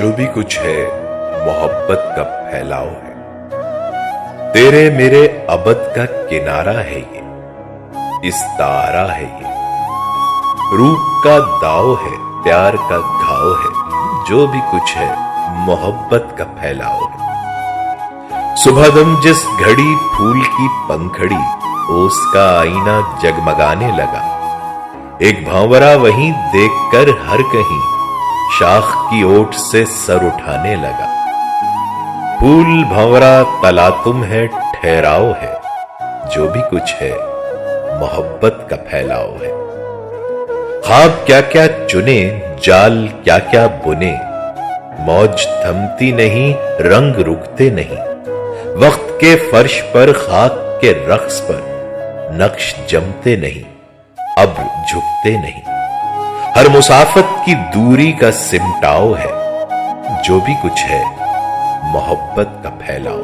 जो भी कुछ है मोहब्बत का फैलाव है। तेरे मेरे अबद का किनारा है ये, इस्तारा है ये। रूप का दाव है, प्यार का घाव है। जो भी कुछ है मोहब्बत का फैलाव है। सुबह दम जिस घड़ी फूल की पंखड़ी, ओस का आईना जगमगाने लगा। एक भंवरा वहीं देखकर हर कहीं शाख की ओट से सर उठाने लगा। फूल भंवरा तलातुम है, ठहराव है। जो भी कुछ है मोहब्बत का फैलाव है। ख्वाब क्या क्या चुने, जाल क्या क्या बुने। मौज थमती नहीं, रंग रुकते नहीं। वक्त के फर्श पर, खाक के रक्स पर नक्श जमते नहीं, अब झुकते नहीं। हर मुसाफत की दूरी का सिमटाव है। जो भी कुछ है मोहब्बत का फैलाव